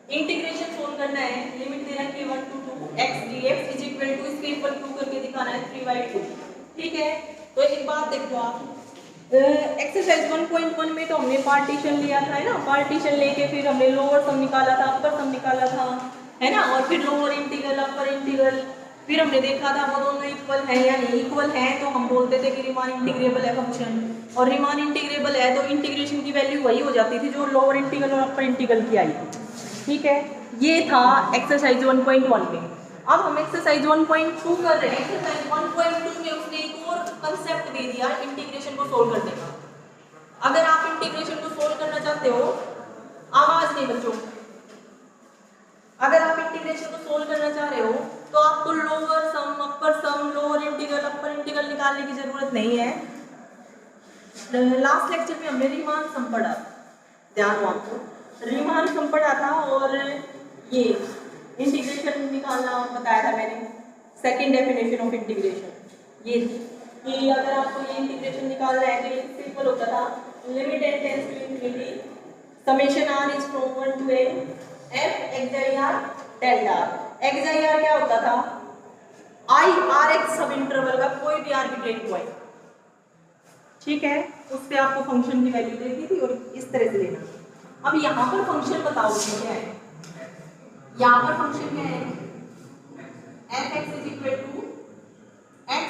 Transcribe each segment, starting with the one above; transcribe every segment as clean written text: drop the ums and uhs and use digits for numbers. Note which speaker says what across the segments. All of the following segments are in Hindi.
Speaker 1: इंटीग्रेशन सोल्व करना है, लिमिट दे रखी है 1 to 2 x dx is equal to इसके इक्वल टू करके दिखाना है 3/2। ठीक है, तो एक बात देखो आप, एक्सरसाइज 1.1 में तो हमने पार्टीशन लिया था, है ना, पार्टीशन लेके फिर हमने लोअर सम निकाला था, अपर सम निकाला था, है ना, और फिर लोअर इंटीग्रल अपर इंटीग्रल, फिर हमने देखा था वो दोनों इक्वल है या नहीं, इक्वल है तो हम बोलते थे कि रीमान इंटीग्रेबल है फंक्शन, और रीमान इंटीग्रेबल है तो इंटीग्रेशन की वैल्यू वही हो जाती थी जो लोअर इंटीग्रल और अपर इंटीग्रल की आई थी। ठीक है, ये था एक्सरसाइज 1.1 में। अब हम एक्सरसाइज 1.2 कर रहे हैं। एक्सरसाइज 1.2 में उसने एक और कंसेप्ट दे दिया इंटीग्रेशन को सोल्व करने का। अगर आप इंटीग्रेशन को सोल्व करना चाहते हो, आवाज नहीं बच्चों, अगर आप इंटीग्रेशन को सोल्व करना चाह रहे हो तो आपको लोअर सम, अपर सम, लोअर इंटीग्रल, अपर इंटीग्रल निकालने की जरूरत नहीं है। लास्ट लेक्चर में हमने रीमान सम पढ़ा, ध्यान रखो, रीमान सम पढ़ा था, और ये इंटीग्रेशन निकालना बताया था मैंने, सेकंड डेफिनेशन ऑफ इंटीग्रेशन ये थी कि अगर आपको ये इंटीग्रेशन निकालना है तो ये सिंपल होता था, limit n tends to infinity summation r is from 1 to n f x i r delta x i r क्या होता था, i r x सब इंटरवल का कोई भी आर्बिट्रेरी पॉइंट। ठीक है, उससे आपको फंक्शन की वैल्यू देती थी और इस तरह से लेना। अब यहाँ पर फंक्शन बताओ क्या है, यहाँ पर फंक्शन क्या है, f(x) is equal to x,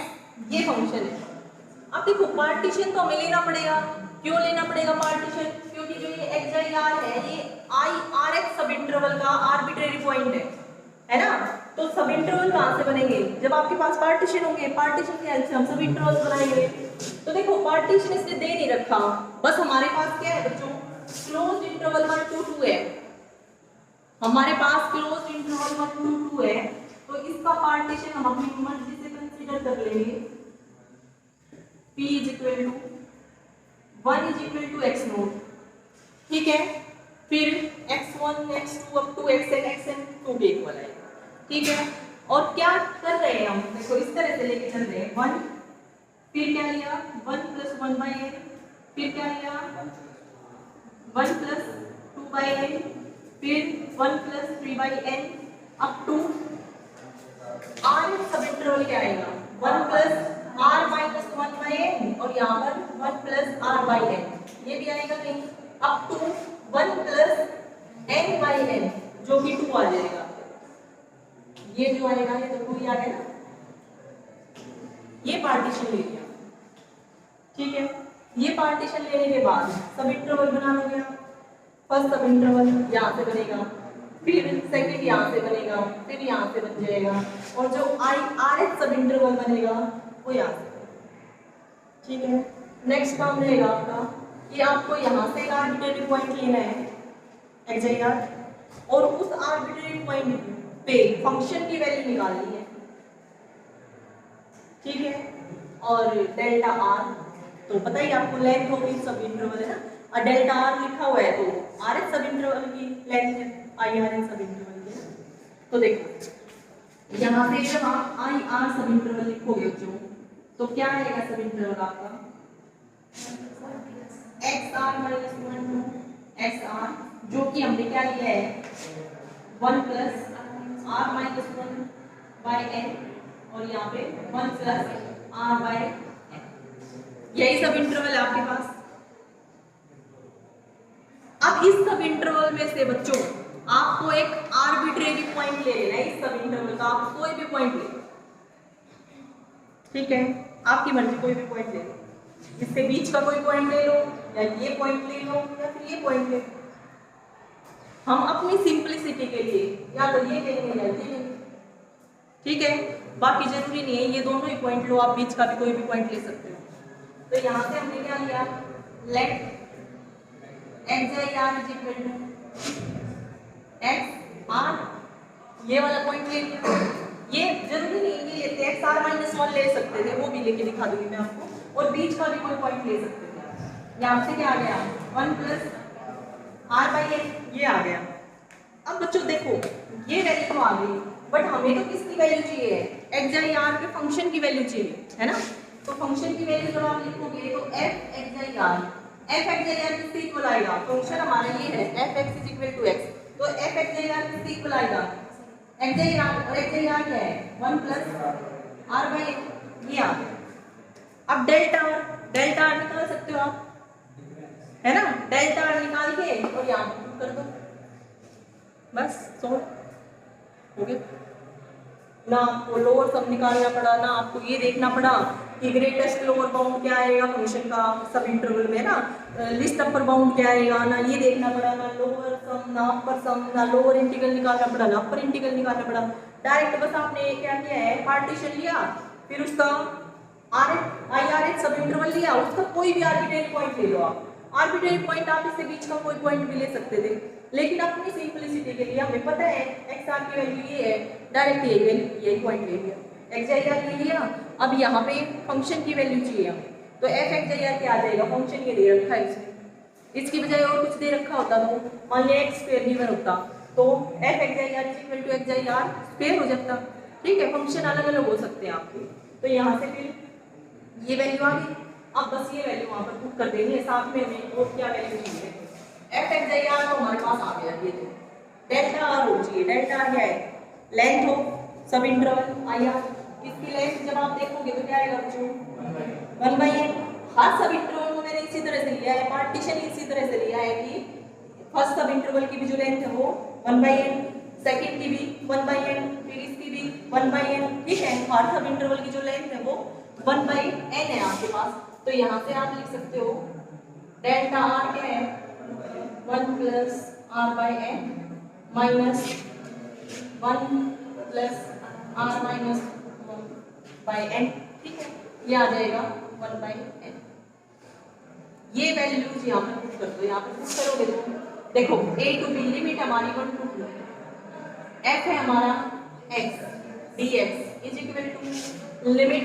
Speaker 1: ये फंक्शन है। अब देखो पार्टीशन तो हमें लेना पड़ेगा, क्यों लेना पड़ेगा पार्टीशन, क्योंकि जो ये x i r है ये i r x सब इंटरवल का आर्बिट्रेरी पॉइंट है ना, तो सब इंटरवल कहाँ से बनेंगे, जब आपके पास पार्टीशन होंगे, पार्टीशन की हेल्प से हम सब इंटरवल्स बनाएंगे। तो देखो पार्टीशन इसने दे नहीं रखा, बस हमारे पास क्या है बच्चों, क्लोज्ड इंटरवल 1 to 2 है, हमारे पास क्लोज्ड इंटरवल 1 to 2 है, तो इसका पार्टीशन हम अपनी मर्जी से कंसीडर कर लेंगे, p is equal to 1 is equal to x naught. ठीक है, फिर x1 x2 up to xn xn 2 के इक्वल आएगा। ठीक है, और क्या कर रहे हैं हम, देखो इस तरह से लेके चल रहे हैं 1, फिर क्या लिया 1 + 1/n, फिर क्या लिया 1 + 2/n, फिर 1 + 3/n up to r subinterval क्या आएगा 1 + r - 1/n, और यहाँ पर 1 + r/n, ये भी आएगा कहीं, अप टू 1 + n/n जो कि 2 आ जाएगा, ये जो आएगा ये तो 2 ही आ गया ना, ये पार्टीशन ले लिया। ठीक है, ये पार्टीशन लेने के बाद सब इंटरवल बना लोगे आप, फर्स्ट सब इंटरवल यहाँ से बनेगा, फिर सेकंड यहाँ से बनेगा, फिर यहाँ से बन जाएगा, और जो r(x) सब इंटरवल बनेगा वो यहाँ से। ठीक है, नेक्स्ट काम रहेगा आपका कि आपको यहाँ से एक आर्बिट्रेरी पॉइंट लेना है x i r, और उस आर्बिट्रेरी पॉइंट पे फंक्शन की वैल्यू निकालनी है। ठीक है, और डेल्टा r तो पता ही आपको लेंथ होगी, सब इंटरवल है ना, और डेल्टा r लिखा हुआ है तो r(x) सब इंटरवल की लेंथ है, i r सब इंटरवल की। तो देखो यहाँ से जब आप i r सब इंटरवल लिखोगे बच्चों तो क्या आएगा सब इंटरवल आपका, x r - 1 to x r, जो कि हमने क्या लिया है 1 + r - 1/n, और यहाँ पे 1 + r/n, यही सब इंटरवल है आपके पास। अब इस सब इंटरवल में से बच्चों आपको एक आर्बिट्रेरी पॉइंट ले लेना है, इस सब इंटरवल का आप कोई भी पॉइंट ले, ठीक है, आपकी मर्जी, कोई भी पॉइंट ले लो, इसके बीच का कोई पॉइंट ले लो, या ये पॉइंट ले लो, या फिर ये पॉइंट ले लो। हम अपनी सिंपलिसिटी के लिए या तो ये लेंगे या ये लेंगे। ठीक है, बाकी जरूरी नहीं है ये दोनों ही पॉइंट लो, आप बीच का भी कोई भी पॉइंट ले सकते हो। तो यहाँ से हमने क्या लिया, let x i r is equal to x r, ये वाला पॉइंट ले लिया। ये जरूरी नहीं है ये लेते, x r - 1 ले सकते थे, वो भी लेके दिखा दूंगी मैं आपको, और बीच का भी कोई पॉइंट ले सकते थे। यहाँ से क्या आ गया 1 + r/n, ये आ गया। अब बच्चों देखो ये वैल्यू तो आ गई, बट हमें तो किसकी वैल्यू चाहिए, x i r के फंक्शन की वैल्यू चाहिए, है ना। तो फंक्शन की वैल्यू जब आप लिखोगे तो f(x i r) किसके इक्वल आएगा, फंक्शन हमारा ये है f(x) = x, तो एफ एक्स आई आर किसके इक्वल आएगा, एक्स आई आर, और एक्स आई आर क्या है 1 प्लस आर बाई ये आ गया। अब डेल्टा आर निकाल सकते हो आप, है ना, डेल्टा आर निकाल के और यहाँ पुट कर दो, बस सॉल्व हो गया। ना आपको लोअर सम निकालना पड़ा, ना आपको ये देखना पड़ा कि ग्रेटेस्ट लोअर बाउंड क्या आएगा फंक्शन का सब इंटरवल में, ना लिस्ट अपर बाउंड क्या आएगा, ना ये देखना पड़ा, ना लोअर सम ना अपर सम, ना लोअर इंटीग्रल निकालना पड़ा, ना अपर इंटीग्रल निकालना पड़ा। डायरेक्ट बस आपने क्या किया है, पार्टीशन लिया, फिर उसका आई आर एच सब इंटरवल लिया, उसका कोई भी आर्बिट्रेरी पॉइंट ले लो आप, आर्बिट्रेरी पॉइंट आप इसके बीच का कोई पॉइंट भी ले सकते थे, लेकिन अपनी सिंपलिसिटी के लिए हमें पता है एक्स आर की वैल्यू ये है, डायरेक्ट यही पॉइंट ले लिया, एक्स आई आर ले लिया। अब यहाँ पे फंक्शन की वैल्यू चाहिए हमें, तो एफ एक्स आई आर क्या आ जाएगा, फंक्शन ये दे रखा है इसमें, इसकी बजाय और कुछ दे रखा होता तो मान लिया एक्स स्क्वायर गिवन होता, तो F X I R is equal to X I R square हो जाता। ठीक है, फंक्शन अलग अलग हो सकते हैं आपके, तो यहाँ से फिर ये वैल्यू आ गई। अब बस ये वैल्यू वहां पर पुट कर देंगे, साथ में हमें और क्या वैल्यू चाहिए, एफ एक्स आई आर तो हमारे पास आ गया, ये तो डेल्टा आर हो चाहिए, डेल्टा आर क्या है, लेंथ हो सब इंटरवल आई आर, इसकी लेंथ जब आप देखोगे तो क्या आएगा बच्चों 1/n। हर सब इंटरवल को मैंने इसी तरह से लिया है, पार्टीशन इसी तरह से लिया है कि फर्स्ट सब इंटरवल की भी जो लेंथ है वो 1/n, सेकंड की भी 1/n, फिर इसकी भी 1/n। ठीक है, हर सब इंटरवल की जो लेंथ है वो 1/n है आपके पास, तो यहाँ से आप लिख सकते हो डेल्टा आर क्या है 1 plus R by N minus 1 plus R minus 1/n। ठीक है, ये आ जाएगा 1/n। ये वैल्यूज यहाँ पर पुट कर दो, यहाँ पर पुट करोगे तो देखो a टू b लिमिट हमारी 1 to 2, f है हमारा x dx is equal to limit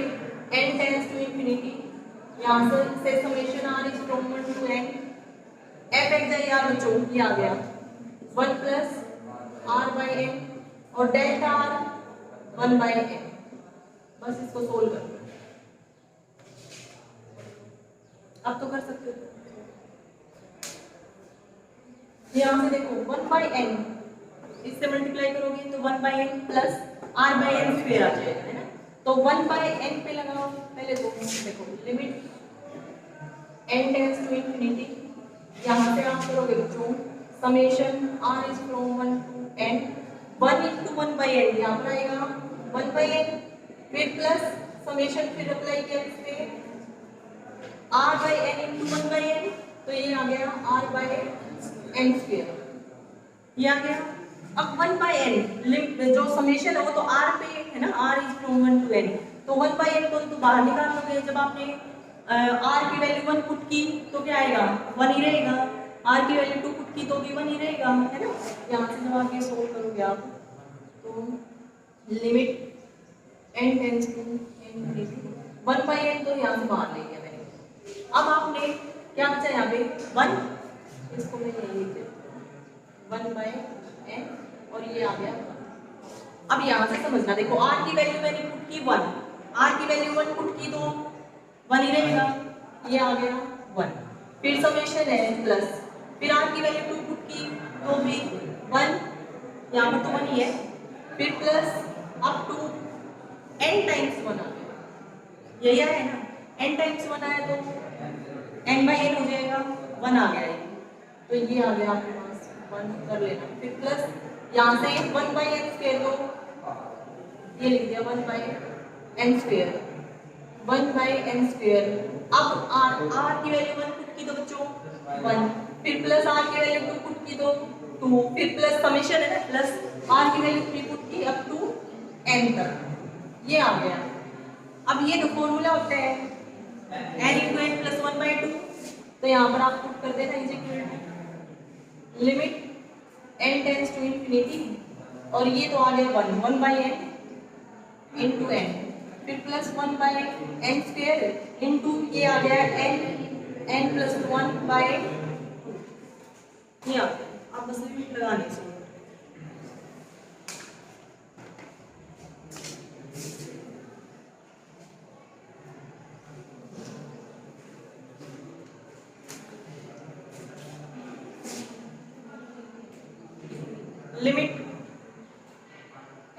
Speaker 1: n tends to infinity, यहाँ से summation r is from 1 to n, f x I r बच्चों ये आ गया 1 प्लस r बाई n और डेल्टा r 1/n। बस इसको सोल्व कर, अब तो कर सकते हो। यहाँ से देखो 1/n, इससे मल्टीप्लाई करोगे तो 1/n plus r by n square आ जाएगा, है ना, तो 1/n पे लगाओ पहले तो देखो limit n tends to infinity, यहाँ से आप करोगे बच्चों summation r is from 1 to n, 1 into 1/n यहाँ पर आएगा 1/n, फिर प्लस समेशन फिर अप्लाई किया इस पे r by n into 1/n, तो ये आ गया r by n स्क्वायर, ये आ गया। अब 1/n जो समेशन है वो तो r पे है ना, r is from 1 to n, तो 1/n को तो बाहर निकाल लोगे, जब आपने r की वैल्यू 1 पुट की तो क्या आएगा 1 ही रहेगा, r की वैल्यू 2 पुट की तो भी 1 ही रहेगा, है ना। यहाँ से जब आप ये सोल्व करोगे आप तो limit n tends to infinity 1/n तो यहाँ से बाहर ले गया मैंने। अब आपने क्या बचा यहाँ पे 1, इसको मैं यही लिख देती हूँ 1/n और ये आ गया 1। अब यहाँ से समझना, देखो r की वैल्यू मैंने पुट की 1, r की वैल्यू 1 पुट की तो 1 ही रहेगा, ये आ गया 1, फिर समेशन है प्लस, फिर r की वैल्यू 2 पुट की तो भी 1, यहाँ पर तो 1 ही है, फिर plus up to n times 1 आ गया, यही है ना, n टाइम्स 1 आया तो n/n हो जाएगा, 1 आ गया, तो ये आ गया आपके पास 1 कर लेना, फिर प्लस यहाँ से 1/n स्क्वायर दो, ये लिख दिया 1/n स्क्वायर 1/n स्क्वायर। अब r की वैल्यू 1 पुट की दो बच्चों 1, फिर प्लस r की वैल्यू 2 पुट की दो 2, फिर प्लस समेशन है ना प्लस r की वैल्यू 3 पुट की अप टू n तक, ये आ गया। अब ये जो फॉर्मूला होता है n into n plus 1/2, तो यहाँ पर आप पुट कर देना is equal to limit n tends to infinity, और ये तो आ गया 1/n into n, फिर प्लस 1/n स्क्वायर इंटू ये आ गया n plus 1/2, ये आ गया। आप बस लिमिट लगानी है। Limit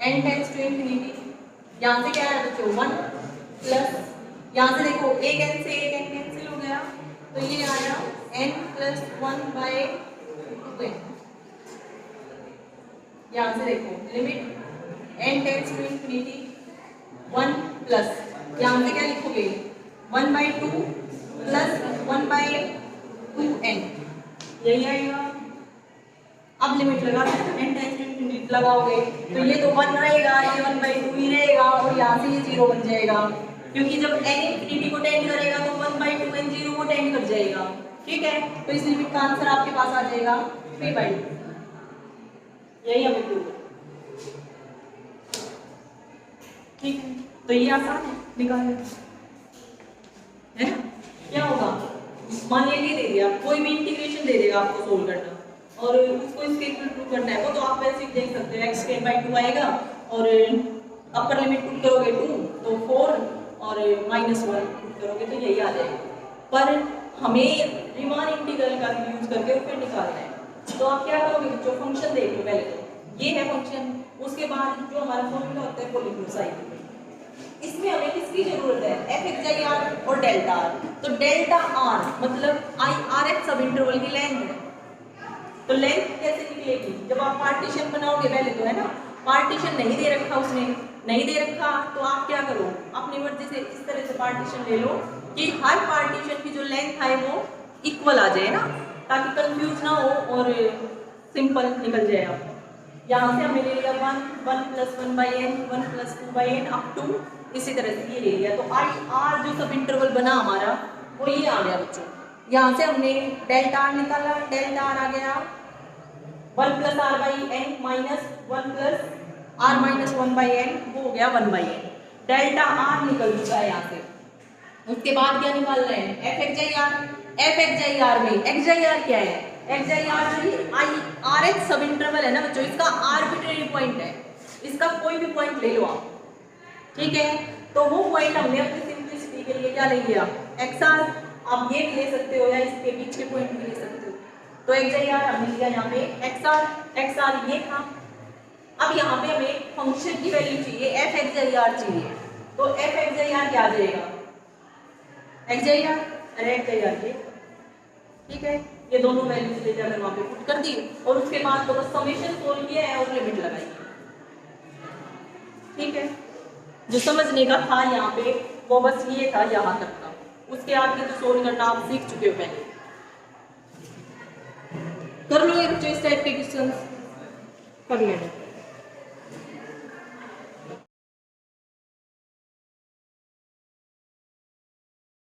Speaker 1: n tends to infinity, यहाँ से क्या है बच्चों 1 प्लस, यहाँ से देखो एक n से एक n कैंसिल हो गया, तो ये आया n प्लस 1/2n। यहाँ से देखो limit n tends to infinity 1 plus, यहाँ से क्या लिखोगे 1/2 प्लस 1/2n, यही आएगा। अब लिमिट लगा n टेंड्स टू इंफिनिटी लगाओगे तो ये तो 1 रहेगा, ये 1/2 ही रहेगा और यहाँ से ये 0 बन जाएगा, क्योंकि जब n इंफिनिटी को टेंड करेगा तो 1/2 n 0 को टेंड कर जाएगा। ठीक है, तो इस लिमिट का आंसर आपके पास आ जाएगा 3/2, यही हमें प्रूव है। ठीक है, तो ये आसान है निकालना, है ना। क्या होगा, मान लीजिए दे दिया, कोई भी इंटीग्रेशन दे देगा आपको सोल्व करना और उसको इसके इक्वल प्रूव करना है, वो तो आप वैसे ही देख सकते हो x² 2 आएगा और अपर लिमिट पुट करोगे 2 तो 4 और -1 पुट करोगे तो यही आ जाएगा। पर हमें रीमान इंटीग्रल का यूज करके और फिर निकालना है, तो आप क्या करोगे बच्चों, फंक्शन देख लो पहले, तो ये है फंक्शन, उसके बाद जो हमारा फॉर्मूला होता है वो लिख लो साइड में। इसमें हमें किसकी जरूरत है, f(x(i(r) और डेल्टा r। तो डेल्टा r मतलब i(r(x) सब इंटरवल की लेंथ है, तो लेंथ कैसे निकलेगी, जब आप पार्टीशन बनाओगे पहले तो, है ना। पार्टीशन नहीं दे रखा उसने, नहीं दे रखा तो आप क्या करो, अपनी मर्जी से इस तरह से पार्टीशन ले लो कि हर पार्टीशन की जो लेंथ है वो इक्वल आ जाए ना, ताकि कंफ्यूज ना हो और सिंपल निकल जाए आपको। यहाँ से हमने ले लिया 1 plus 1/n 1 plus 2/n up to इसी तरह से ये ले लिया, तो आई आर जो सब इंटरवल बना हमारा वो ये आ गया बच्चों। यहाँ से हमने डेल्टा आर निकाला, डेल्टा आर आ गया 1 plus r/n minus 1 plus r minus 1/n, वो हो गया 1/n। डेल्टा आर निकल चुका है यहाँ से। उसके बाद क्या निकाल रहे हैं, f(x(i(r) में x(i(r) क्या है, x(i(r) r(x) सब इंटरवल है ना बच्चों, इसका आर्बिट्रेरी पॉइंट है, इसका कोई भी पॉइंट ले लो आप। ठीक है, तो वो पॉइंट हमने अपनी सिंपलिसिटी के लिए क्या ले लिया, xr। आप ये भी ले सकते हो या इसके बीच के पॉइंट भी ले सकते हो, तो x(i(r) हमने लिया यहाँ पे xr ये था। अब यहाँ पे हमें फंक्शन की वैल्यू चाहिए, f(x(i(r) चाहिए, तो f(x(i(r) क्या आ जाएगा, x(i(r) अरे x(i(r) ये, ठीक है, ये दोनों वैल्यूज ले जाकर वहाँ पे पुट कर दी और उसके बाद तो बस समेशन सोल्व किया है और लिमिट लगाई। ठीक है, जो समझने का था यहाँ पे वो बस ये था यहाँ तक का, उसके आगे तो सोल्व करना आप सीख चुके हो पहले। कर लो एक इस टाइप के क्वेश्चंस कर लेना।